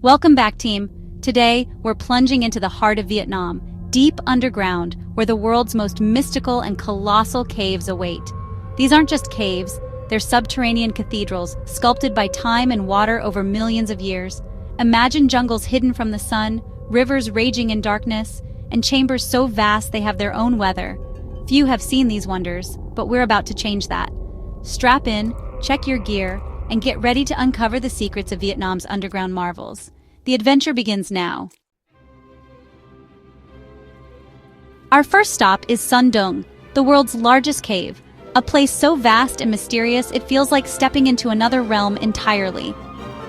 Welcome back, team. Today, we're plunging into the heart of Vietnam, deep underground, where the world's most mystical and colossal caves await. These aren't just caves, they're subterranean cathedrals sculpted by time and water over millions of years. Imagine jungles hidden from the sun, rivers raging in darkness, and chambers so vast they have their own weather. Few have seen these wonders, but we're about to change that. Strap in, check your gear, and get ready to uncover the secrets of Vietnam's underground marvels. The adventure begins now. Our first stop is Sun Dung, the world's largest cave, a place so vast and mysterious it feels like stepping into another realm entirely.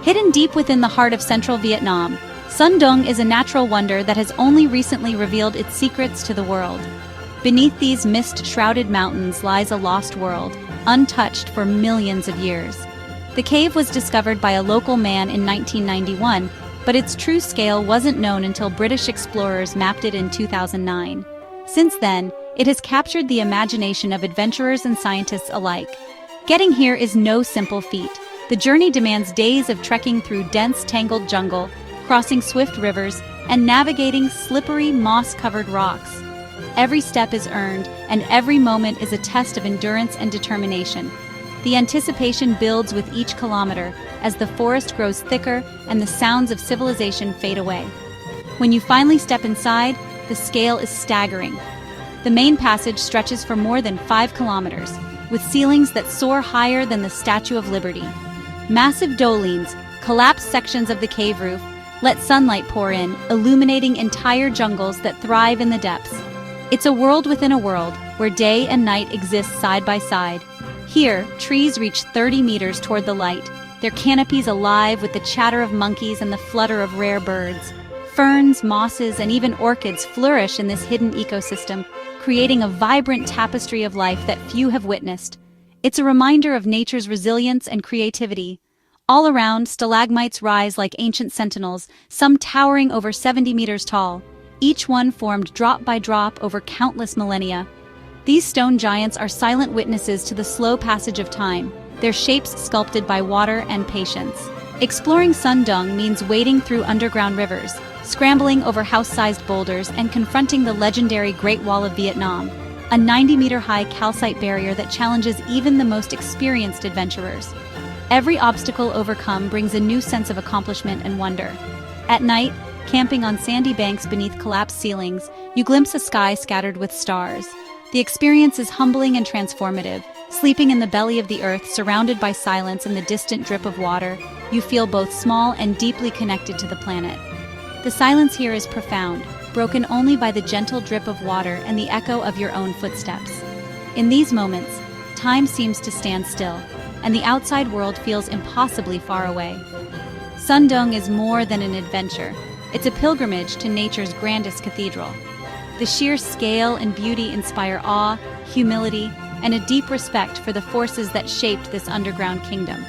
Hidden deep within the heart of central Vietnam, Sun Dung is a natural wonder that has only recently revealed its secrets to the world. Beneath these mist-shrouded mountains lies a lost world, untouched for millions of years. The cave was discovered by a local man in 1991, but its true scale wasn't known until British explorers mapped it in 2009. Since then, it has captured the imagination of adventurers and scientists alike. Getting here is no simple feat. The journey demands days of trekking through dense, tangled jungle, crossing swift rivers, and navigating slippery, moss-covered rocks. Every step is earned, and every moment is a test of endurance and determination. The anticipation builds with each kilometer as the forest grows thicker and the sounds of civilization fade away. When you finally step inside, the scale is staggering. The main passage stretches for more than 5 kilometers, with ceilings that soar higher than the Statue of Liberty. Massive dolines, collapsed sections of the cave roof, let sunlight pour in, illuminating entire jungles that thrive in the depths. It's a world within a world, where day and night exist side by side. Here, trees reach 30 meters toward the light, their canopies alive with the chatter of monkeys and the flutter of rare birds. Ferns, mosses, and even orchids flourish in this hidden ecosystem, creating a vibrant tapestry of life that few have witnessed. It's a reminder of nature's resilience and creativity. All around, stalagmites rise like ancient sentinels, some towering over 70 meters tall, each one formed drop by drop over countless millennia. These stone giants are silent witnesses to the slow passage of time, their shapes sculpted by water and patience. Exploring Sun Dung means wading through underground rivers, scrambling over house-sized boulders, and confronting the legendary Great Wall of Vietnam, a 90-meter-high calcite barrier that challenges even the most experienced adventurers. Every obstacle overcome brings a new sense of accomplishment and wonder. At night, camping on sandy banks beneath collapsed ceilings, you glimpse a sky scattered with stars. The experience is humbling and transformative. Sleeping in the belly of the earth, surrounded by silence and the distant drip of water, you feel both small and deeply connected to the planet. The silence here is profound, broken only by the gentle drip of water and the echo of your own footsteps. In these moments, time seems to stand still, and the outside world feels impossibly far away. Sun Dung is more than an adventure. It's a pilgrimage to nature's grandest cathedral. The sheer scale and beauty inspire awe, humility, and a deep respect for the forces that shaped this underground kingdom.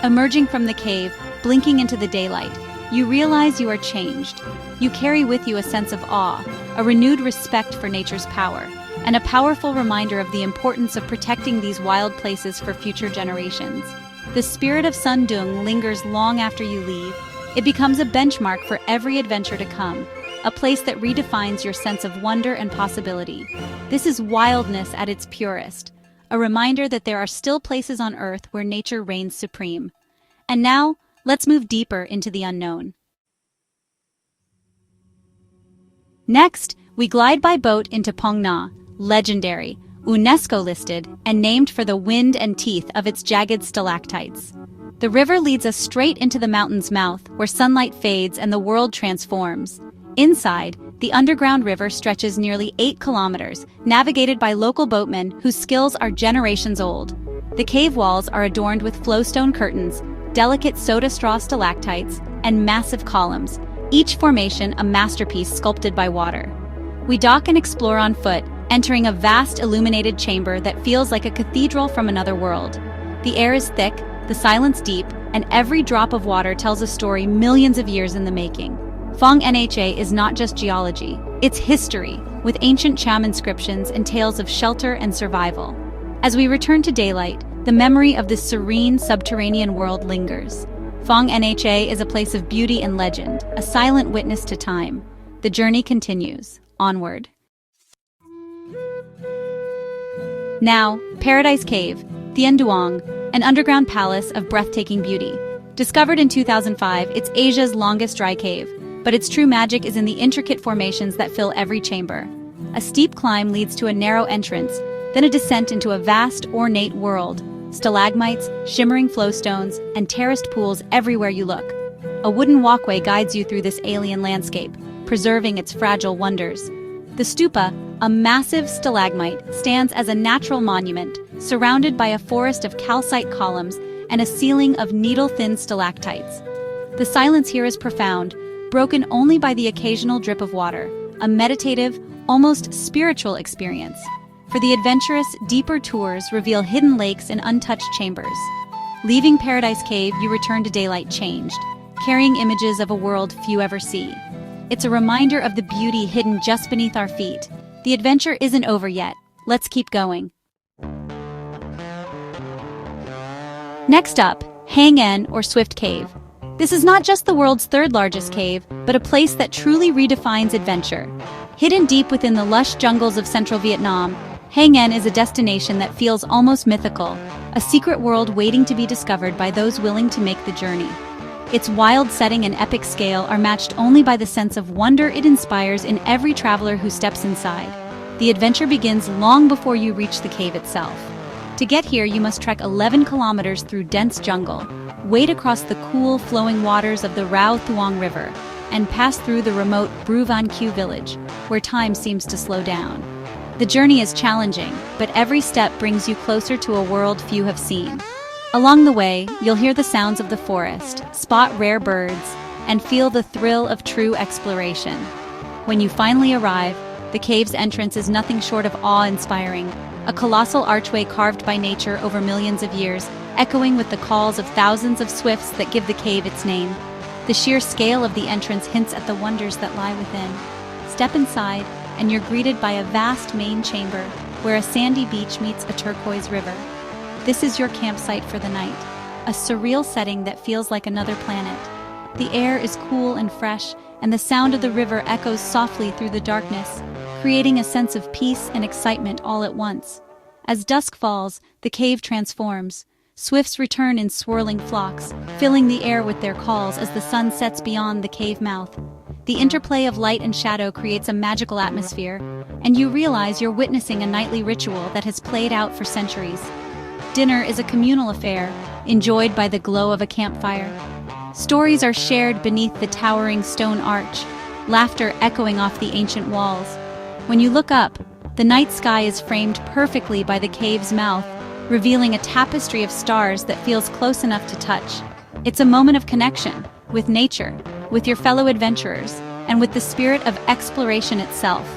Emerging from the cave, blinking into the daylight, you realize you are changed. You carry with you a sense of awe, a renewed respect for nature's power, and a powerful reminder of the importance of protecting these wild places for future generations. The spirit of Sun Dung lingers long after you leave. It becomes a benchmark for every adventure to come, a place that redefines your sense of wonder and possibility. This is wildness at its purest, a reminder that there are still places on Earth where nature reigns supreme. And now, let's move deeper into the unknown. Next, we glide by boat into Phong Nha, legendary, UNESCO-listed, and named for the wind and teeth of its jagged stalactites. The river leads us straight into the mountain's mouth, where sunlight fades and the world transforms. Inside, the underground river stretches nearly 8 kilometers, navigated by local boatmen whose skills are generations old. The cave walls are adorned with flowstone curtains, delicate soda straw stalactites, and massive columns, each formation a masterpiece sculpted by water. We dock and explore on foot, entering a vast illuminated chamber that feels like a cathedral from another world. The air is thick, the silence deep, and every drop of water tells a story millions of years in the making. Phong Nha is not just geology, it's history, with ancient Cham inscriptions and tales of shelter and survival. As we return to daylight, the memory of this serene subterranean world lingers. Phong Nha is a place of beauty and legend, a silent witness to time. The journey continues, onward. Now, Paradise Cave, Thien Duong, an underground palace of breathtaking beauty. Discovered in 2005, it's Asia's longest dry cave, but its true magic is in the intricate formations that fill every chamber. A steep climb leads to a narrow entrance, then a descent into a vast, ornate world. Stalagmites, shimmering flowstones, and terraced pools everywhere you look. A wooden walkway guides you through this alien landscape, preserving its fragile wonders. The stupa, a massive stalagmite, stands as a natural monument, surrounded by a forest of calcite columns and a ceiling of needle-thin stalactites. The silence here is profound, broken only by the occasional drip of water, a meditative, almost spiritual experience. For the adventurous, deeper tours reveal hidden lakes and untouched chambers. Leaving Paradise Cave, you return to daylight changed, carrying images of a world few ever see. It's a reminder of the beauty hidden just beneath our feet. The adventure isn't over yet. Let's keep going. Next up, Hang En or Swift Cave. This is not just the world's third largest cave, but a place that truly redefines adventure. Hidden deep within the lush jungles of central Vietnam, Hang En is a destination that feels almost mythical, a secret world waiting to be discovered by those willing to make the journey. Its wild setting and epic scale are matched only by the sense of wonder it inspires in every traveler who steps inside. The adventure begins long before you reach the cave itself. To get here, you must trek 11 kilometers through dense jungle, wade across the cool, flowing waters of the Rao Thuong River, and pass through the remote Bru Van Q village, where time seems to slow down. The journey is challenging, but every step brings you closer to a world few have seen. Along the way, you'll hear the sounds of the forest, spot rare birds, and feel the thrill of true exploration. When you finally arrive, the cave's entrance is nothing short of awe-inspiring, a colossal archway carved by nature over millions of years, echoing with the calls of thousands of swifts that give the cave its name. The sheer scale of the entrance hints at the wonders that lie within. Step inside, and you're greeted by a vast main chamber, where a sandy beach meets a turquoise river. This is your campsite for the night, a surreal setting that feels like another planet. The air is cool and fresh, and the sound of the river echoes softly through the darkness, creating a sense of peace and excitement all at once. As dusk falls, the cave transforms. Swifts return in swirling flocks, filling the air with their calls as the sun sets beyond the cave mouth. The interplay of light and shadow creates a magical atmosphere, and you realize you're witnessing a nightly ritual that has played out for centuries. Dinner is a communal affair, enjoyed by the glow of a campfire. Stories are shared beneath the towering stone arch, laughter echoing off the ancient walls. When you look up, the night sky is framed perfectly by the cave's mouth, revealing a tapestry of stars that feels close enough to touch. It's a moment of connection, with nature, with your fellow adventurers, and with the spirit of exploration itself.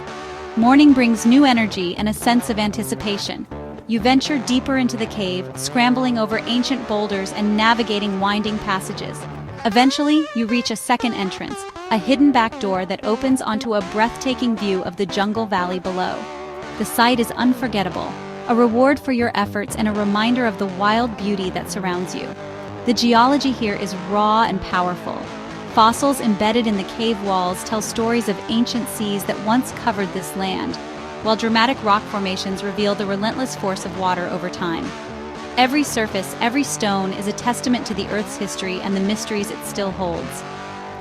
Morning brings new energy and a sense of anticipation. You venture deeper into the cave, scrambling over ancient boulders and navigating winding passages. Eventually, you reach a second entrance, a hidden back door that opens onto a breathtaking view of the jungle valley below. The sight is unforgettable, a reward for your efforts and a reminder of the wild beauty that surrounds you. The geology here is raw and powerful. Fossils embedded in the cave walls tell stories of ancient seas that once covered this land, while dramatic rock formations reveal the relentless force of water over time. Every surface, every stone is a testament to the Earth's history and the mysteries it still holds.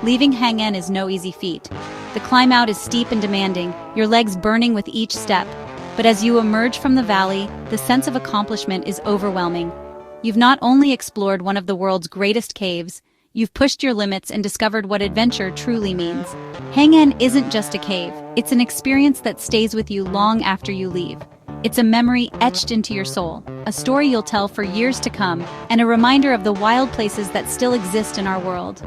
Leaving Hang En is no easy feat. The climb out is steep and demanding, your legs burning with each step. But as you emerge from the valley, the sense of accomplishment is overwhelming. You've not only explored one of the world's greatest caves, you've pushed your limits and discovered what adventure truly means. Hang En isn't just a cave, it's an experience that stays with you long after you leave. It's a memory etched into your soul, a story you'll tell for years to come, and a reminder of the wild places that still exist in our world.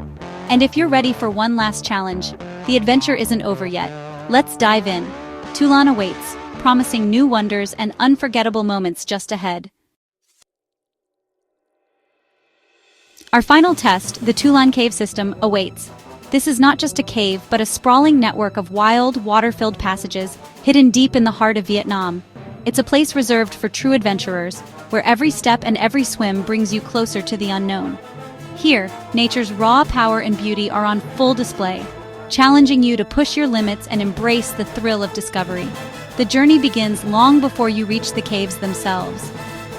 And if you're ready for one last challenge, the adventure isn't over yet. Let's dive in. Tulan awaits, promising new wonders and unforgettable moments just ahead. Our final test, the Tulan Cave System, awaits. This is not just a cave, but a sprawling network of wild, water-filled passages hidden deep in the heart of Vietnam. It's a place reserved for true adventurers, where every step and every swim brings you closer to the unknown. Here, nature's raw power and beauty are on full display, challenging you to push your limits and embrace the thrill of discovery. The journey begins long before you reach the caves themselves.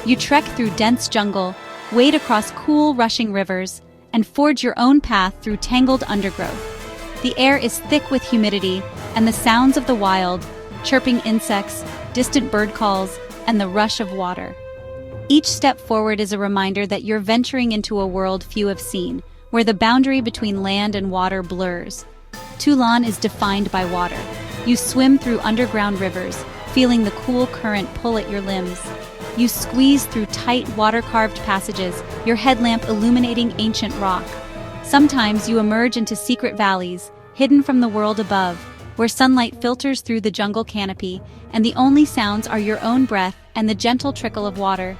You trek through dense jungle, wade across cool, rushing rivers, and forge your own path through tangled undergrowth. The air is thick with humidity, and the sounds of the wild, chirping insects, distant bird calls, and the rush of water. Each step forward is a reminder that you're venturing into a world few have seen, where the boundary between land and water blurs. Toulon is defined by water. You swim through underground rivers, feeling the cool current pull at your limbs. You squeeze through tight, water-carved passages, your headlamp illuminating ancient rock. Sometimes you emerge into secret valleys, hidden from the world above, where sunlight filters through the jungle canopy, and the only sounds are your own breath and the gentle trickle of water.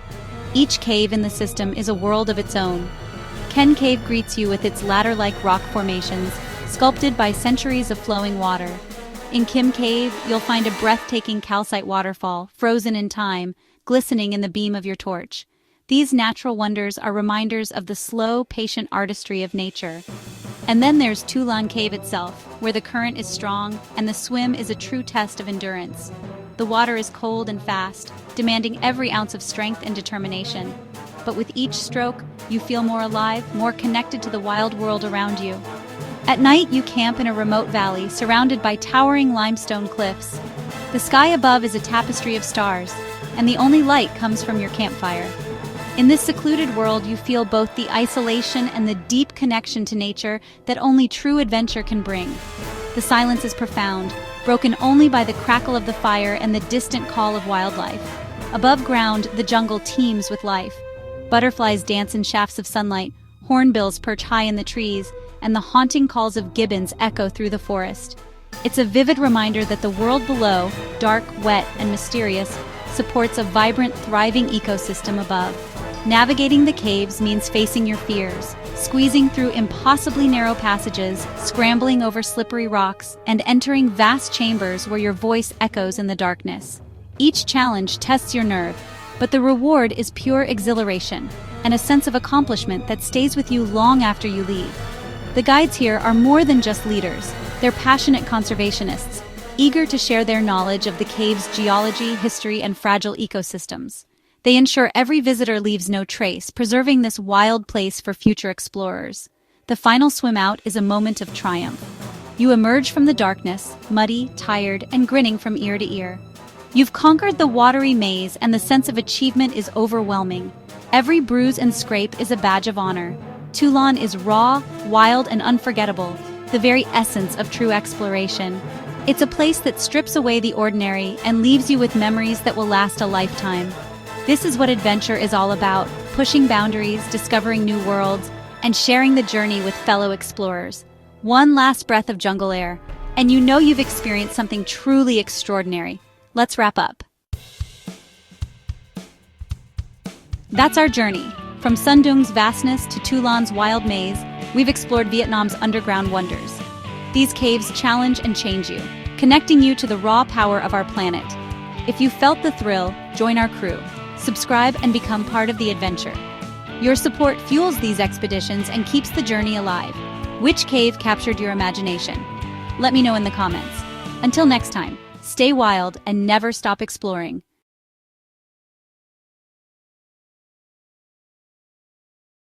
Each cave in the system is a world of its own. Ken Cave greets you with its ladder-like rock formations, sculpted by centuries of flowing water. In Kim Cave, you'll find a breathtaking calcite waterfall, frozen in time, glistening in the beam of your torch. These natural wonders are reminders of the slow, patient artistry of nature. And then there's Toulon Cave itself, where the current is strong and the swim is a true test of endurance. The water is cold and fast, demanding every ounce of strength and determination. But with each stroke, you feel more alive, more connected to the wild world around you. At night, you camp in a remote valley surrounded by towering limestone cliffs. The sky above is a tapestry of stars, and the only light comes from your campfire. In this secluded world, you feel both the isolation and the deep connection to nature that only true adventure can bring. The silence is profound, broken only by the crackle of the fire and the distant call of wildlife. Above ground, the jungle teems with life. Butterflies dance in shafts of sunlight, hornbills perch high in the trees, and the haunting calls of gibbons echo through the forest. It's a vivid reminder that the world below, dark, wet, and mysterious, supports a vibrant, thriving ecosystem above. Navigating the caves means facing your fears, squeezing through impossibly narrow passages, scrambling over slippery rocks, and entering vast chambers where your voice echoes in the darkness. Each challenge tests your nerve, but the reward is pure exhilaration and a sense of accomplishment that stays with you long after you leave. The guides here are more than just leaders. They're passionate conservationists, eager to share their knowledge of the cave's geology, history, and fragile ecosystems. They ensure every visitor leaves no trace, preserving this wild place for future explorers. The final swim out is a moment of triumph. You emerge from the darkness, muddy, tired, and grinning from ear to ear. You've conquered the watery maze, and the sense of achievement is overwhelming. Every bruise and scrape is a badge of honor. Toulon is raw, wild, and unforgettable, the very essence of true exploration. It's a place that strips away the ordinary and leaves you with memories that will last a lifetime. This is what adventure is all about, pushing boundaries, discovering new worlds, and sharing the journey with fellow explorers. One last breath of jungle air, and you know you've experienced something truly extraordinary. Let's wrap up. That's our journey. From Sundung's vastness to Toulon's wild maze, we've explored Vietnam's underground wonders. These caves challenge and change you, connecting you to the raw power of our planet. If you felt the thrill, join our crew. Subscribe and become part of the adventure. Your support fuels these expeditions and keeps the journey alive. Which cave captured your imagination? Let me know in the comments. Until next time, stay wild and never stop exploring.